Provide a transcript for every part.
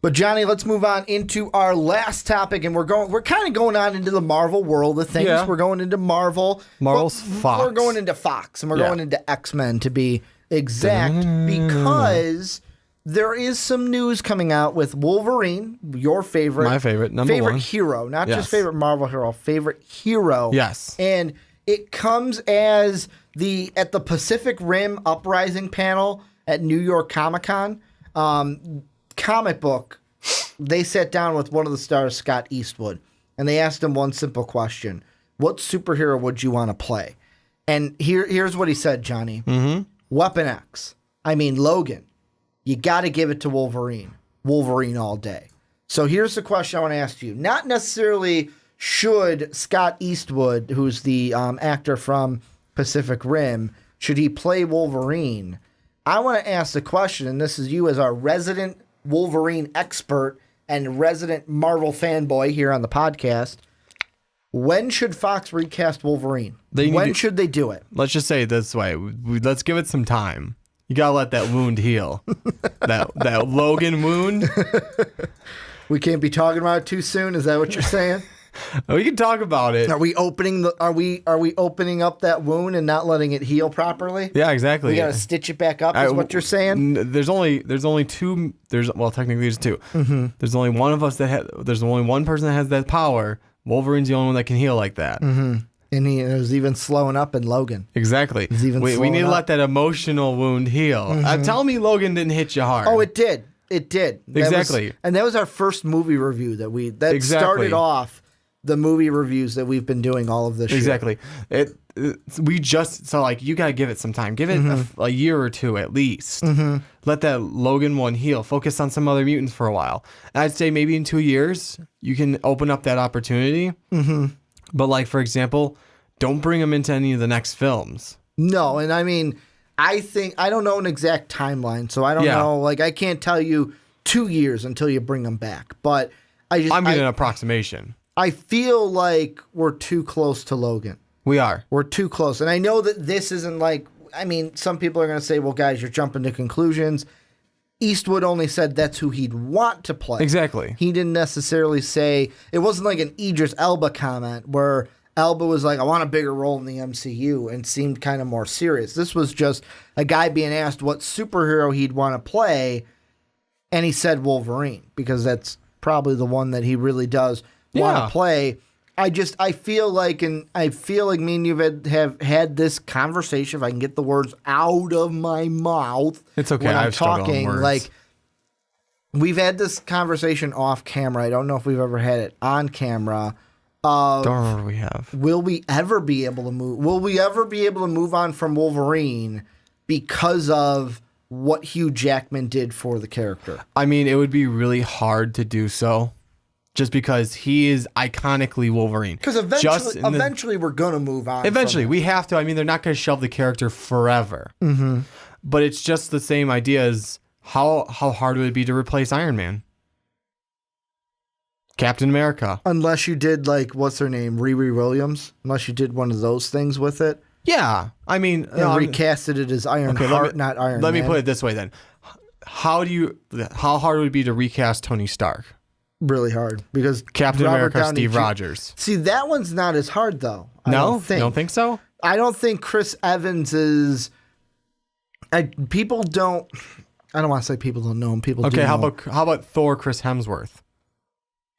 But Johnny, let's move on into our last topic, and we're kind of going on into the Marvel world of things. Yeah. We're going into Marvel's Fox. We're going into Fox, and we're going into X-Men to be exact, because there is some news coming out with Wolverine, your favorite, my favorite, number one hero, not just favorite Marvel hero, favorite hero. Yes, and it comes as at the Pacific Rim Uprising panel at New York Comic-Con. Comic book, they sat down with one of the stars, Scott Eastwood, and they asked him one simple question: what superhero would you want to play? And here's what he said, Johnny. Weapon X. I mean, Logan. You got to give it to Wolverine. Wolverine all day. So here's the question I want to ask you. Not necessarily should Scott Eastwood, who's the actor from Pacific Rim, should he play Wolverine? I want to ask the question, and this is you as our resident Wolverine expert and resident Marvel fanboy here on the podcast. When should Fox recast Wolverine? When should they do it? Let's just say it this way. Let's give it some time. You gotta let that wound heal. that Logan wound. We can't be talking about it too soon. Is that what you're saying? We can talk about it. Are we opening up that wound and not letting it heal properly? Yeah, exactly. We gotta stitch it back up. Is what you're saying? There's only two. Technically there's two. There's only one of us there's only one person that has that power. Wolverine's the only one that can heal like that. And he was even slowing up in Logan. Exactly. We need to let that emotional wound heal. Tell me Logan didn't hit you hard. Oh, it did. It did. Exactly. That was our first movie review that started off the movie reviews that we've been doing all of this year. Exactly. You got to give it some time. Give it a year or two at least. Let that Logan one heal. Focus on some other mutants for a while. And I'd say maybe in 2 years, you can open up that opportunity. But like, for example, don't bring him into any of the next films. No, and I mean, I don't know an exact timeline, so I don't know. Like, I can't tell you 2 years until you bring him back. But I'm getting an approximation. I feel like we're too close to Logan. We are. We're too close. And I know that this isn't like, I mean, some people are going to say, well, guys, you're jumping to conclusions. Eastwood only said that's who he'd want to play. Exactly. He didn't necessarily say, it wasn't like an Idris Elba comment where Elba was like, I want a bigger role in the MCU, and seemed kind of more serious. This was just a guy being asked what superhero he'd want to play, and he said Wolverine, because that's probably the one that he really does want to play. I feel like me and you have had this conversation, if I can get the words out of my mouth. It's okay. When I'm talking, like, we've had this conversation off camera. I don't know if we've ever had it on camera. Don't remember we have. Will we ever be able to move on from Wolverine because of what Hugh Jackman did for the character? I mean, it would be really hard to do so. Just because he is iconically Wolverine. Because eventually we're going to move on. Eventually, we have to. I mean, they're not going to shelve the character forever. But it's just the same idea as how hard would it be to replace Iron Man? Captain America. Unless you did, like, what's her name? Riri Williams? Unless you did one of those things with it. Yeah. I mean... recasted it as Ironheart, not Iron Man. Let me put it this way, then. How hard would it be to recast Tony Stark? Really hard, because Captain America, Steve Rogers. See, that one's not as hard, though. You don't think so? I don't think Chris Evans is... people don't... I don't want to say people don't know him. People do know him. How about Thor, Chris Hemsworth?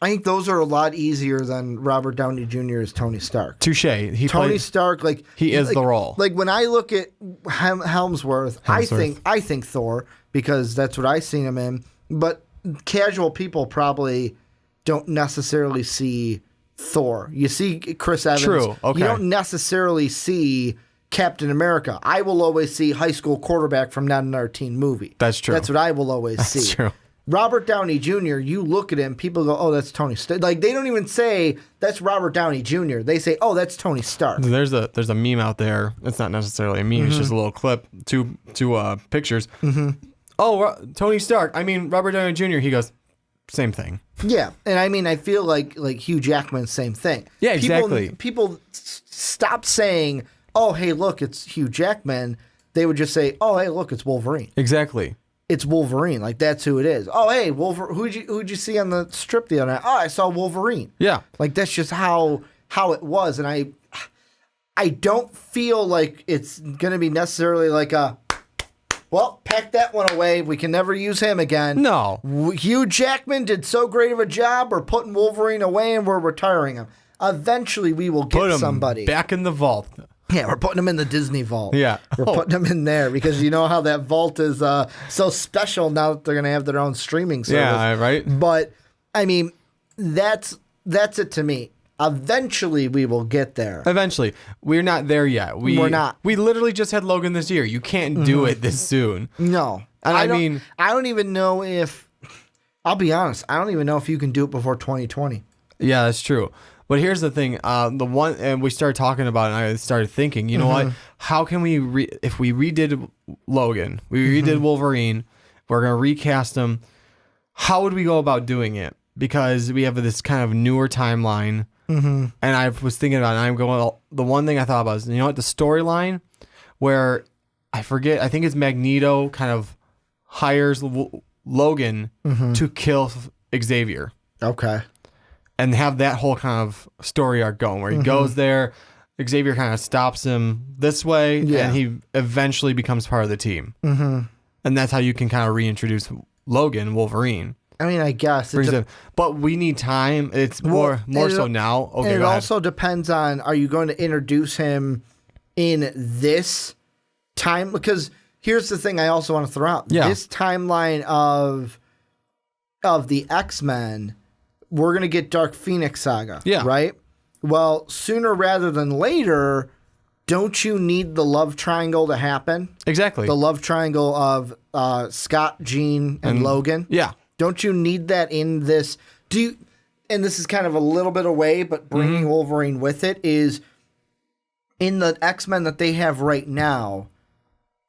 I think those are a lot easier than Robert Downey Jr. as Tony Stark. Touche. Tony Stark, like... He is the role. Like, when I look at Hemsworth, I think Thor, because that's what I seen him in. But casual people probably don't necessarily see Thor. You see Chris Evans. True. Okay. You don't necessarily see Captain America. I will always see high school quarterback from Not Another Teen Movie. That's true. That's what I will always see. That's true. Robert Downey Jr., you look at him, people go, oh, that's Tony Stark. Like, they don't even say, that's Robert Downey Jr. They say, oh, that's Tony Stark. There's a meme out there. It's not necessarily a meme. It's just a little clip, two pictures. Oh, Tony Stark. I mean, Robert Downey Jr. He goes, same thing. Yeah. And I mean, I feel like Hugh Jackman, same thing. Yeah, exactly. People stop saying, oh, hey, look, it's Hugh Jackman. They would just say, oh, hey, look, it's Wolverine. Exactly. it's Wolverine. Like, that's who it is. Oh, hey, who'd you see on the strip the other night? Oh, I saw Wolverine. Yeah. Like, that's just how it was. And I don't feel like it's going to be necessarily like well, pack that one away. We can never use him again. No. Hugh Jackman did so great of a job. We're putting Wolverine away and we're retiring him. Eventually, we will get Put him somebody. back in the vault. Yeah, we're putting him in the Disney vault. Yeah. We're putting him in there because you know how that vault is so special now that they're going to have their own streaming service. Yeah, right. But, I mean, that's it to me. Eventually, we will get there. Eventually. We're not there yet. We're not. We literally just had Logan this year. You can't do it this soon. No. And I don't even know if, I'll be honest, I don't even know if you can do it before 2020. Yeah, that's true. But here's the thing. And we started talking about it, and I started thinking, you know what? How can we, if we redid Logan, we redid Wolverine, we're going to recast him, how would we go about doing it? Because we have this kind of newer timeline. And I was thinking about it, the one thing I thought about is, you know what, the storyline where I think it's Magneto kind of hires Logan to kill Xavier. Okay. And have that whole kind of story arc going where he goes there, Xavier kind of stops him this way, and he eventually becomes part of the team. And that's how you can kind of reintroduce Logan, Wolverine. I mean, I guess. But we need time. It's more so now. Okay, and it also depends on, are you going to introduce him in this time? Because here's the thing I also want to throw out. Yeah. This timeline of the X-Men, we're going to get Dark Phoenix Saga. Yeah. Right? Well, sooner rather than later, don't you need the love triangle to happen? Exactly. The love triangle of Scott, Jean, and Logan? Yeah. Don't you need that in this? And this is kind of a little bit away, but bringing Wolverine with it is in the X-Men that they have right now.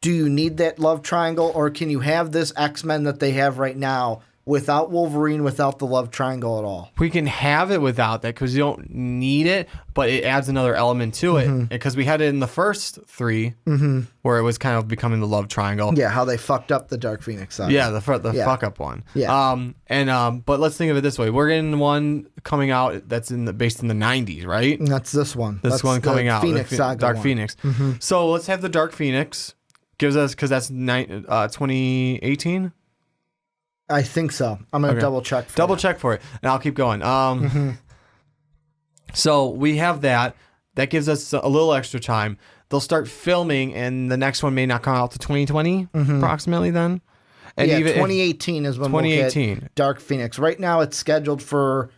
Do you need that love triangle, or can you have this X-Men that they have right now without Wolverine, without the love triangle at all? We can have it without that because you don't need it, but it adds another element to it because we had it in the first three where it was kind of becoming the love triangle. Yeah, how they fucked up the Dark Phoenix Saga. Yeah, the fuck up one. Yeah. But let's think of it this way: we're getting one coming out that's based in the 90s, right? And that's this one. This That's one coming the out, Phoenix Saga Dark one. Phoenix. So let's have the Dark Phoenix. Gives us because that's 2018. I think so. I'm gonna double check. Check for it, and I'll keep going. So we have that. That gives us a little extra time. They'll start filming, and the next one may not come out to 2020, approximately then. And yeah, even 2018 is when 2018. we'll get Dark Phoenix. Right now, it's scheduled for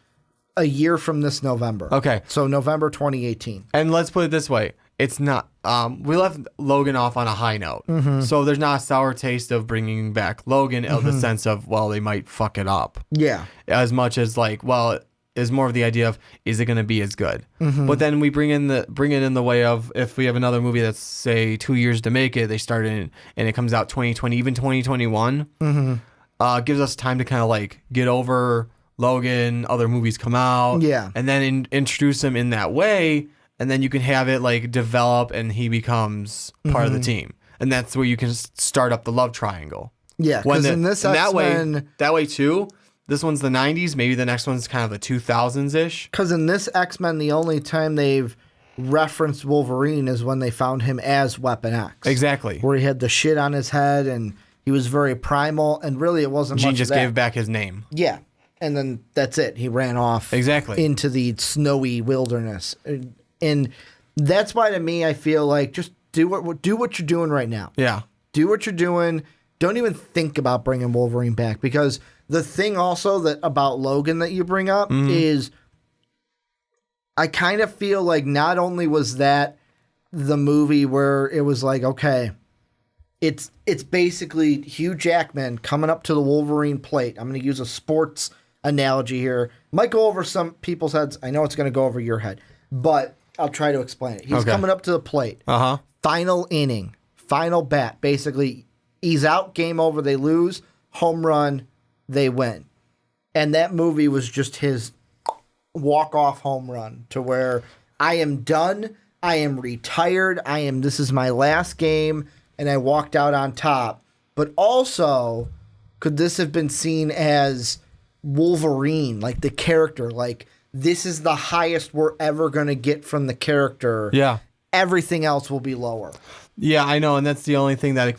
a year from this November. Okay. So November 2018. And let's put it this way. It's not, we left Logan off on a high note. So there's not a sour taste of bringing back Logan in the sense of, well, they might fuck it up. Yeah. As much as like, well, is more of the idea of, is it going to be as good? But then we bring it in the way of, if we have another movie that's say 2 years to make it, they start in and it comes out 2020, even 2021, gives us time to kind of like get over Logan, other movies come out. Yeah. And then introduce him in that way. And then you can have it like develop and he becomes part of the team. And that's where you can start up the love triangle. Yeah, because in this X-Men... That way too, this one's the 90s. Maybe the next one's kind of the 2000s-ish. Because in this X-Men, the only time they've referenced Wolverine is when they found him as Weapon X. Exactly. Where he had the shit on his head and he was very primal. And really, it wasn't Jean much just of that. gave back his name. Yeah. And then that's it. He ran off into the snowy wilderness. And that's why, to me, I feel like just do what you're doing right now. Yeah. Do what you're doing. Don't even think about bringing Wolverine back, because the thing also that about Logan that you bring up is I kind of feel like not only was that the movie where it was like, okay, it's basically Hugh Jackman coming up to the Wolverine plate. I'm going to use a sports analogy here. Might go over some people's heads. I know it's going to go over your head, but I'll try to explain it. He's coming up to the plate. Final inning, final bat. Basically, he's out, game over, they lose, home run, they win. And that movie was just his walk-off home run to where I am done, I am retired, this is my last game, and I walked out on top. But also, could this have been seen as Wolverine, like the character? Like, this is the highest we're ever going to get from the character. Yeah. Everything else will be lower. Yeah, I know. And that's the only thing that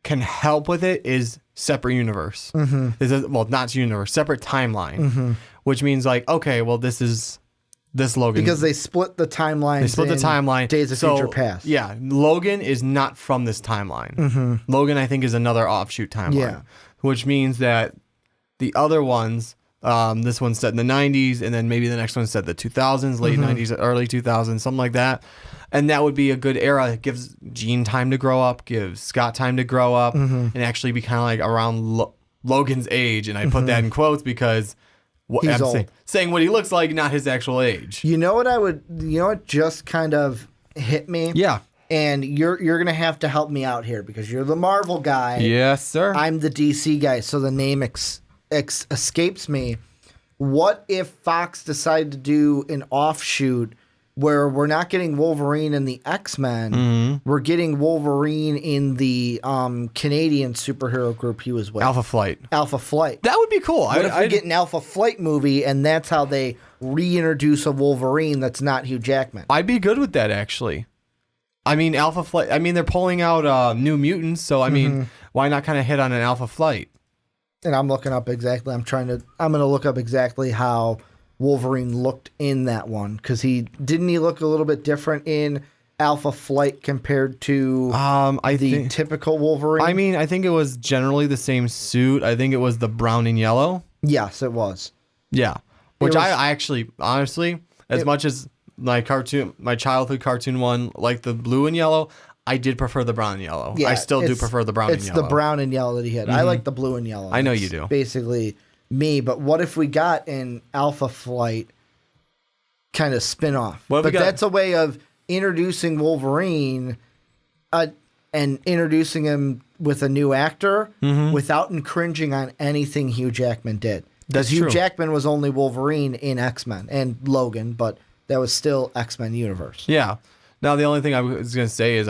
can help with it is separate universe. Not universe, separate timeline. Which means like, okay, well, this is this Logan. Because they split the timeline. Days of Future Past. Yeah, Logan is not from this timeline. Logan, I think, is another offshoot timeline. Yeah. Which means that the other ones, this one's set in the 90s, and then maybe the next one's set in the 2000s, late 90s, early 2000s, something like that. And that would be a good era. It gives Jean time to grow up, gives Scott time to grow up, and actually be kind of like around Logan's age. And I put that in quotes because He's old. Saying what he looks like, not his actual age. You know what just kind of hit me? Yeah. And you're going to have to help me out here because you're the Marvel guy. Yes, sir. I'm the DC guy, so the name escapes me. What if Fox decided to do an offshoot where we're not getting Wolverine in the X-Men, we're getting Wolverine in the Canadian superhero group he was with. Alpha Flight. That would be cool. What if we get an Alpha Flight movie and that's how they reintroduce a Wolverine that's not Hugh Jackman? I'd be good with that, actually. I mean, Alpha Flight, they're pulling out New Mutants, so, why not kind of hit on an Alpha Flight? And I'm looking up exactly, I'm going to look up exactly how Wolverine looked in that one, because didn't he look a little bit different in Alpha Flight compared to typical Wolverine? I think it was generally the same suit. I think it was the brown and yellow. Yes, it was. Yeah, which I actually, honestly, as much as my childhood cartoon one, like the blue and yellow, I did prefer the brown and yellow. Yeah, I still do prefer the brown and yellow. It's the brown and yellow that he had. I like the blue and yellow. I know you do. Basically me, but what if we got an Alpha Flight kind of spin-off? But that's a way of introducing Wolverine and introducing him with a new actor without infringing on anything Hugh Jackman did. That's Hugh true. Jackman was only Wolverine in X-Men and Logan, but that was still X-Men universe. Yeah. Now, the only thing I was going to say is,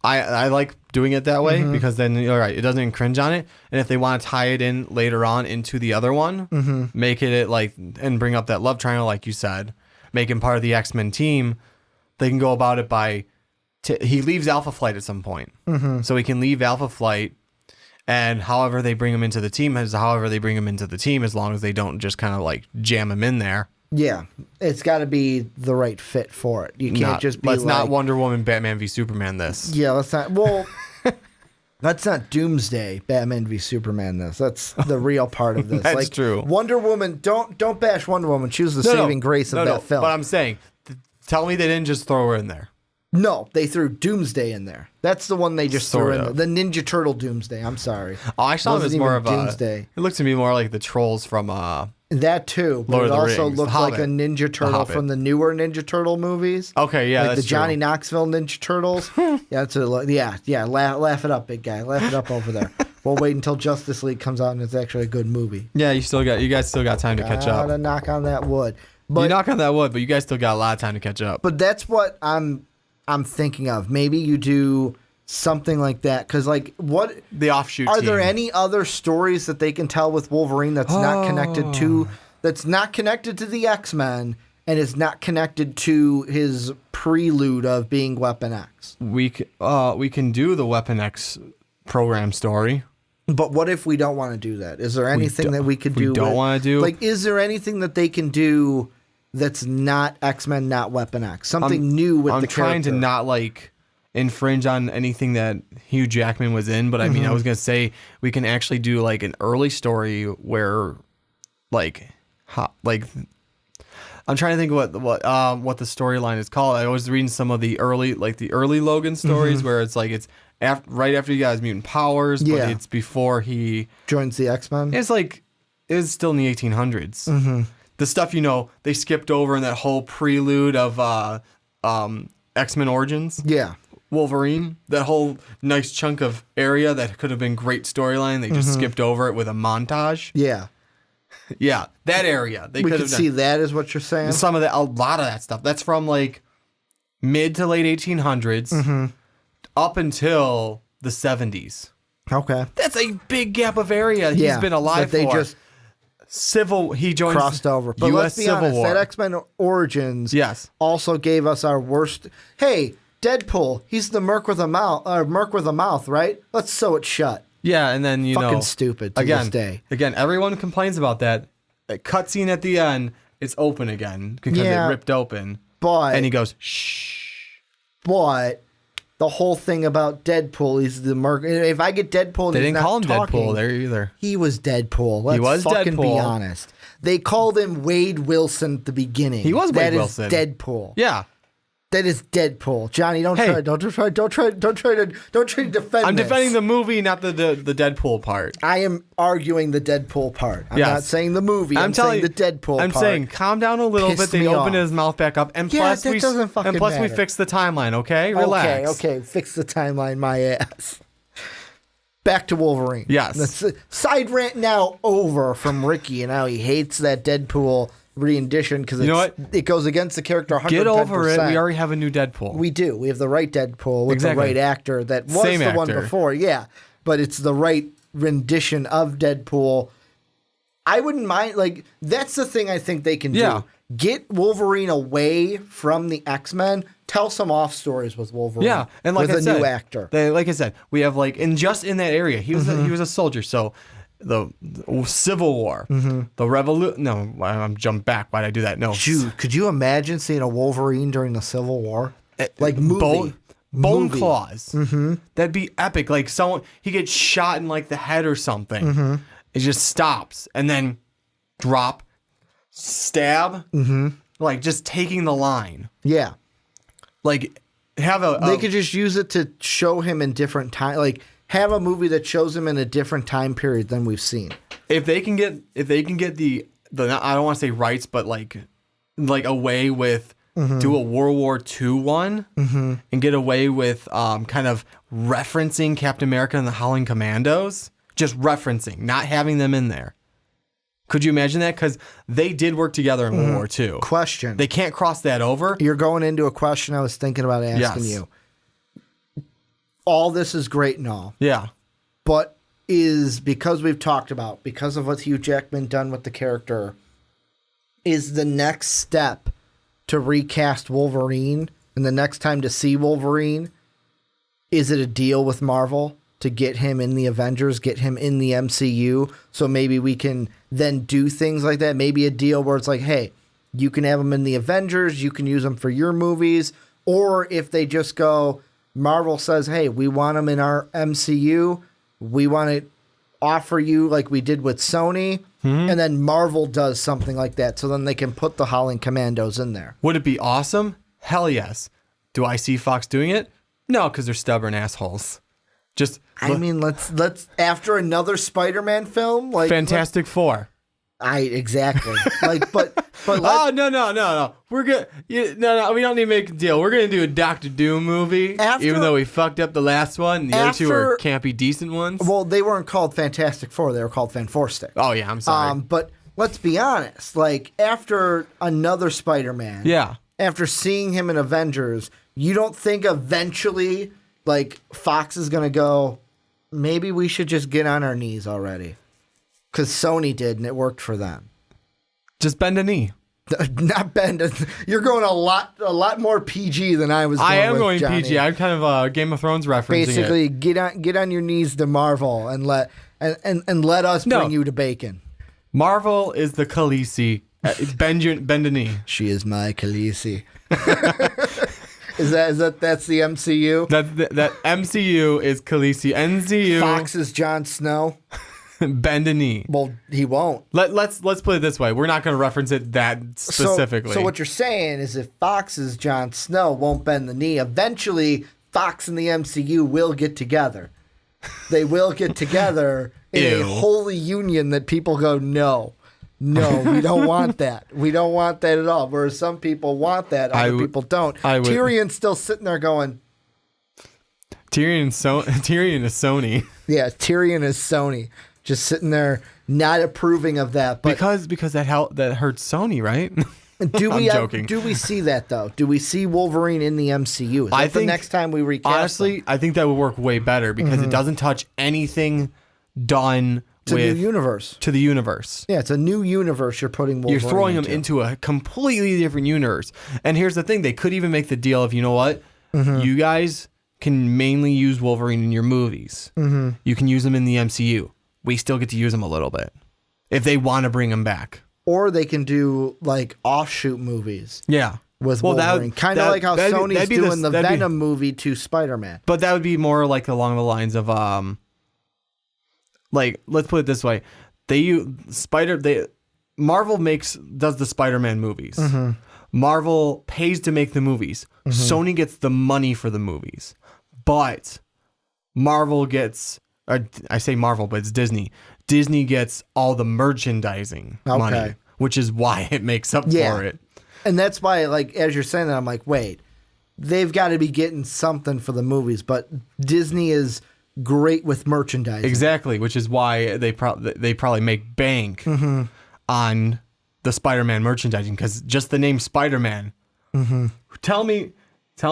I like doing it that way because then, all right, it doesn't cringe on it. And if they want to tie it in later on into the other one, make it like, and bring up that love triangle, like you said, make him part of the X-Men team, they can go about it by, he leaves Alpha Flight at some point. So he can leave Alpha Flight, and however they bring him into the team is however they bring him into the team, as long as they don't just kind of like jam him in there. Yeah, it's got to be the right fit for it. You can't just be let's not Wonder Woman, Batman v Superman this. Yeah, let's not. Well, that's not Doomsday, Batman v Superman this. That's the real part of this. That's true. Wonder Woman, don't bash Wonder Woman. She was the saving grace of that film. But I'm saying, tell me they didn't just throw her in there. No, they threw Doomsday in there. That's the one they just threw in there. The Ninja Turtle Doomsday. I'm sorry. Oh, I saw it as more of Doomsday. It looked to me more like the trolls from that too, but it also looked like a Ninja Turtle from the newer Ninja Turtle movies. Okay, yeah, like that's the Johnny Knoxville Ninja Turtles. That's yeah. Laugh it up, big guy. Laugh it up over there. We'll wait until Justice League comes out and it's actually a good movie. Yeah, you guys still got time to catch up. Gotta knock on that wood. But, you knock on that wood, but you guys still got a lot of time to catch up. But that's what I'm thinking of. Maybe you do something like that, because like what the offshoot are team. there any other stories that they can tell with Wolverine that's not connected to the X-Men and is not connected to his prelude of being Weapon X? We can do the Weapon X program story. But what if we don't want to do that? Is there anything that we could do? We don't want to do, like, is there anything that they can do that's not X-Men, not Weapon X? Something new with the character. I'm trying to not like infringe on anything that Hugh Jackman was in, but I mean, I was gonna say we can actually do like an early story where, like I'm trying to think what the storyline is called. I was reading some of the early Logan stories where it's like it's right after he got his mutant powers, but it's before he joins the X-Men. It's like it's still in the 1800s. The stuff they skipped over in that whole prelude of X-Men Origins. Yeah. Wolverine, that whole nice chunk of area that could have been great storyline, they just skipped over it with a montage. Yeah. Yeah, that area. We could see that is what you're saying? A lot of that stuff. That's from like mid to late 1800s up until the 70s. Okay. That's a big gap of area he's been alive that they for. just He joins crossed over. But U.S. let's be Civil honest, War. that X-Men Origins Yes. also gave us our worst. Hey, Deadpool, he's the merc with a mouth, right? Let's sew it shut. Yeah, and then Fucking stupid to this day. Again, everyone complains about that. A cutscene at the end, it's open again because Yeah, it ripped open. But And he goes, shh. But the whole thing about Deadpool, he's the merc. If I get Deadpool, and They he's didn't not call him talking, Deadpool there either. He was Deadpool. Let's was fucking be Deadpool. honest. They called him Wade Wilson at the beginning. He was Wade That is Wilson. Deadpool. Yeah. That is Deadpool. Johnny, don't try to defend. I'm this. defending the movie, not the Deadpool part. I am arguing the Deadpool part. I'm Yes. not saying the movie. I'm telling saying the Deadpool I'm part. saying calm down a little bit. pissed They me opened off. his mouth back up, and Yeah, plus that doesn't fucking we matter. fixed the timeline. Okay, relax. Okay, fix the timeline, my ass. Back to Wolverine. Yes. That's side rant now over from Ricky and how he hates that Deadpool rendition because know what? it goes against the character 110%. Get over it. We already have a new Deadpool. We do. We have the right Deadpool with Exactly. the right actor that was Same the one actor. before. Yeah, but it's the right rendition of Deadpool. I wouldn't mind. Like, that's the thing I think they can Yeah. do. Get Wolverine away from the X-Men. Tell some off stories with Wolverine. Yeah, and like with I a said, new actor. like I said, we have just in that area, he was a soldier. So the Civil War, the Revolution. No, I'm jumped back. Why'd I do that? No, Dude, could you imagine seeing a Wolverine during the Civil War? Like movie. Bone Movie. claws. That'd be epic. Like he gets shot in like the head or something. It just stops and then drop, stab. Like just taking the line. Yeah. Like have They could just use it to show him in different time. Like have a movie that shows him in a different time period than we've seen. if they can get the I don't want to say rights, but like away with do a World War II one and get away with kind of referencing Captain America and the Howling Commandos, just referencing, not having them in there. Could you imagine that? Because they did work together in World War II. Question. They can't cross that over. You're going into a question I was thinking about asking Yes. you. All this is great and all, Yeah. but because we've talked about, because of what Hugh Jackman done with the character, is the next step to recast Wolverine and the next time to see Wolverine, is it a deal with Marvel to get him in the Avengers, get him in the MCU, so maybe we can then do things like that? Maybe a deal where it's like, hey, you can have him in the Avengers, you can use him for your movies, or if they just go, Marvel says, hey, we want him in our MCU, we want to offer you like we did with Sony, and then Marvel does something like that, so then they can put the Howling Commandos in there. Would it be awesome? Hell yes. Do I see Fox doing it? No, because they're stubborn assholes. Just I mean, let's after another Spider-Man film, like Fantastic Four. exactly like, but Oh no. We're good. No, we don't need to make a deal. We're gonna do a Doctor Doom movie, even though we fucked up the last one. The other two are campy, decent ones. well, they weren't called Fantastic Four; they were called Fanforstic. Oh yeah, I'm sorry. But let's be honest, like after another Spider-Man, Yeah. after seeing him in Avengers, you don't think eventually like Fox is gonna go, maybe we should just get on our knees already, because Sony did and it worked for them. Just bend a knee. Not bend. You're going a lot more PG than I was. I am with, going Johnny. PG. I'm kind of Game of Thrones referencing Basically, it. get on your knees to Marvel and let us No. bring you to bacon. Marvel is the Khaleesi. Bend a knee. She is my Khaleesi. That's the MCU? That MCU is Khaleesi. NCU. Fox is Jon Snow. Bend a knee. Well, he won't. Let's put it this way. We're not going to reference it that specifically. So what you're saying is if Fox is Jon Snow, won't bend the knee, eventually Fox and the MCU will get together. They will get together in Ew. a holy union that people go, no, we don't want that. We don't want that at all. Whereas some people want that, other people don't. Tyrion's still sitting there going, Tyrion is Sony. yeah, Tyrion is Sony. Just sitting there not approving of that. But Because that hurts Sony, right? I'm joking. Do we see that though? Do we see Wolverine in the MCU? Is that the next time we recast? Honestly, him? I think that would work way better because it doesn't touch anything done It's with a new universe. to the universe. Yeah, it's a new universe you're putting Wolverine You're throwing him into a completely different universe. And here's the thing: they could even make the deal of, you know what, you guys can mainly use Wolverine in your movies. You can use him in the MCU. We still get to use him a little bit if they want to bring him back. Or they can do like offshoot movies. Yeah. With Wolverine. Kind of like how Sony's doing the Venom movie to Spider-Man. But that would be more like along the lines of like, let's put it this way. Marvel does the Spider-Man movies. Marvel pays to make the movies. Sony gets the money for the movies. But Marvel gets, or I say Marvel, but it's Disney. Disney gets all the merchandising money, which is why it makes up for it. And that's why, like, as you're saying that, I'm like, wait, they've got to be getting something for the movies, but Disney is great with merchandising. Exactly, which is why they probably make bank on the Spider-Man merchandising, because just the name Spider-Man. Tell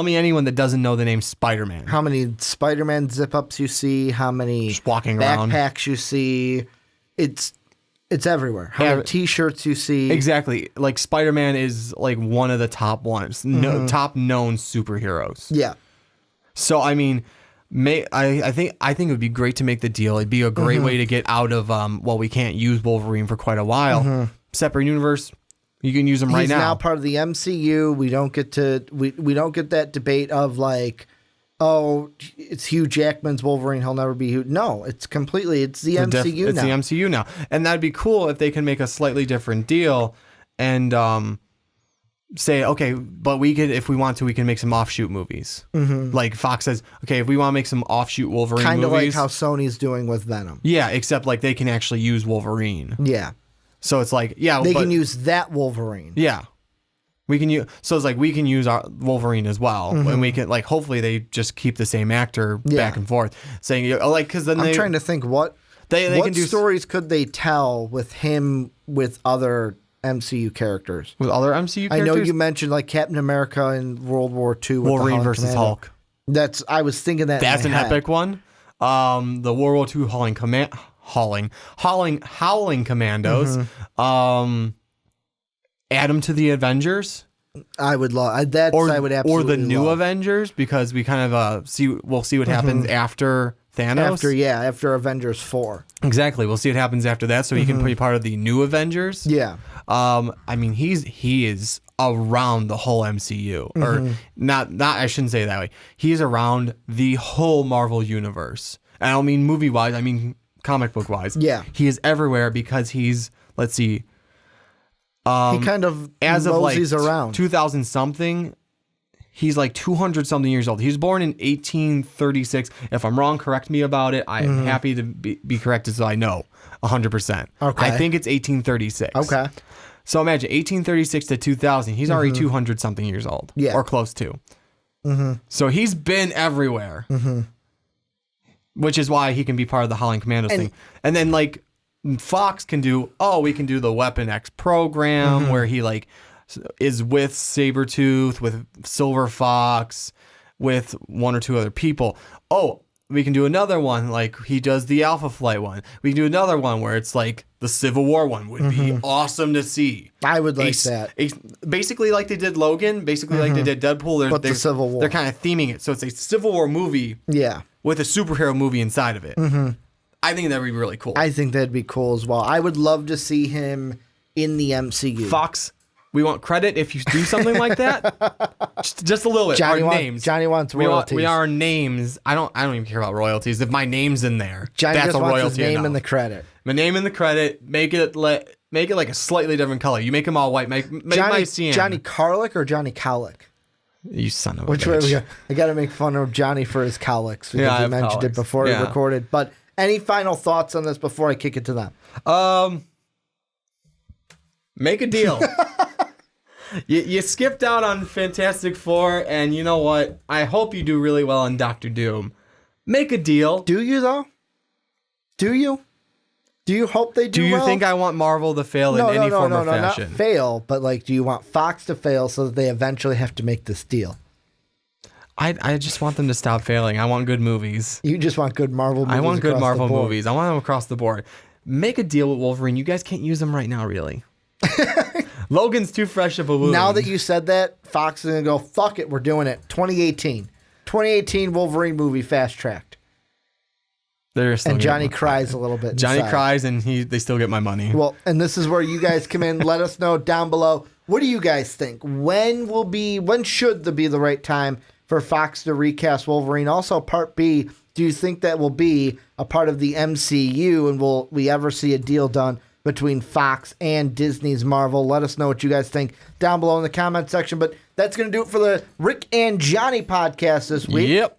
me anyone that doesn't know the name Spider-Man. How many Spider-Man zip-ups you see, how many just walking around backpacks you see. It's everywhere. How many T-shirts you see. Exactly. Like, Spider-Man is like one of the top ones, top known superheroes. Yeah. So, I mean, I think it would be great to make the deal. It'd be a great way to get out of, we can't use Wolverine for quite a while. Separate universe. You can use him right now. He's now part of the MCU. We don't get that debate of like, oh, it's Hugh Jackman's Wolverine. He'll never be Hugh. No, it's the MCU now. It's the MCU now. And that'd be cool if they can make a slightly different deal and say, okay, but if we want to, we can make some offshoot movies. Like Fox says, okay, if we want to make some offshoot Wolverine movies. Kind of like how Sony's doing with Venom. Yeah, except like they can actually use Wolverine. Yeah. So it's like, they can use that Wolverine. Yeah. We can use, so it's like we can use our Wolverine as well, and we can, like, hopefully they just keep the same actor back and forth, saying, like, because then I'm trying to think what can do stories could they tell with him with other MCU characters. With other MCU characters, I know you mentioned like Captain America in World War II, with Wolverine versus Hulk. I was thinking that's an epic one. The World War II Howling Commandos. Add them to the Avengers. I would love that. I would absolutely or the new love. Avengers, because we kind of we'll see what happens after Thanos. After Avengers 4. Exactly. We'll see what happens after that, so he can be part of the new Avengers. Yeah. I mean, he is around the whole MCU, or not. I shouldn't say it that way. He's around the whole Marvel universe. And I don't mean movie wise. I mean comic book wise. Yeah. He is everywhere because he's, let's see. He kind of as of like around 2000 something, he's like 200 something years old. He was born in 1836. If I'm wrong, correct me about it. I am happy to be corrected, so I know 100%. Okay. I think it's 1836. Okay. So imagine 1836 to 2000. He's already 200 something years old. Yeah. Or close to. So he's been everywhere. Which is why he can be part of the Howling Commandos thing. And then like Fox can do, we can do the Weapon X program where he like is with Sabretooth, with Silver Fox, with one or two other people. We can do another one like he does the Alpha Flight one. We can do another one where it's like the Civil War one would be awesome to see. I would like that. Basically like they did Logan, basically like they did Deadpool. But the Civil War. They're kind of theming it. So it's a Civil War movie. Yeah. With a superhero movie inside of it. I think that would be really cool. I think that'd be cool as well. I would love to see him in the MCU. Fox, we want credit if you do something like that. Just a little bit. Names. Johnny wants royalties. We are names. I don't even care about royalties. If my name's in there, Johnny that's just a wants royalty. His name in the credit. My name in the credit. Make it like a slightly different color. You make them all white. Make my CN. Johnny Karlic or Johnny Karlic? You son of a Which bitch. way we go? I got to make fun of Johnny for his cowlicks because we mentioned it before we recorded. But any final thoughts on this before I kick it to them? Make a deal. you skipped out on Fantastic Four, and you know what? I hope you do really well on Doctor Doom. Make a deal. Do you though? Do you? Do you hope they do Do you well? think I want Marvel to fail in any form or fashion? Not fail, but like, do you want Fox to fail so that they eventually have to make this deal? I just want them to stop failing. I want good movies. You just want good Marvel movies. I want good across Marvel the board. movies. I want them across the board. Make a deal with Wolverine. You guys can't use them right now, really. Logan's too fresh of a wound. Now that you said that, Fox is going to go, fuck it, we're doing it. 2018. 2018 Wolverine movie fast-tracked. And Johnny cries a little bit. Johnny inside. cries and they still get my money. Well, and this is where you guys come in. Let us know down below. What do you guys think? When should there be the right time for Fox to recast Wolverine? Also, part B, do you think that will be a part of the MCU, and will we ever see a deal done between Fox and Disney's Marvel? Let us know what you guys think down below in the comment section. But that's going to do it for the Rick and Johnny podcast this week. Yep.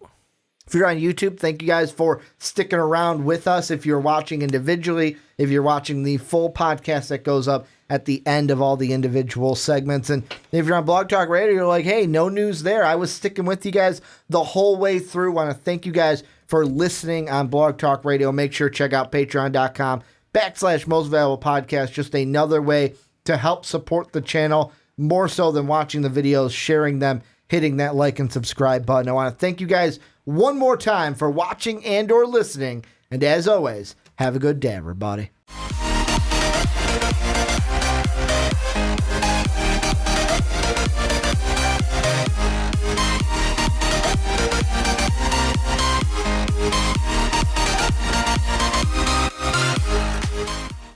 If you're on YouTube, thank you guys for sticking around with us. If you're watching individually, if you're watching the full podcast that goes up at the end of all the individual segments. And if you're on Blog Talk Radio, you're like, hey, no news there. I was sticking with you guys the whole way through. Want to thank you guys for listening on Blog Talk Radio. Make sure to check out patreon.com/Most Valuable Podcast. Just another way to help support the channel, more so than watching the videos, sharing them, hitting that like and subscribe button. I want to thank you guys one more time for watching and or listening. And as always, have a good day, everybody.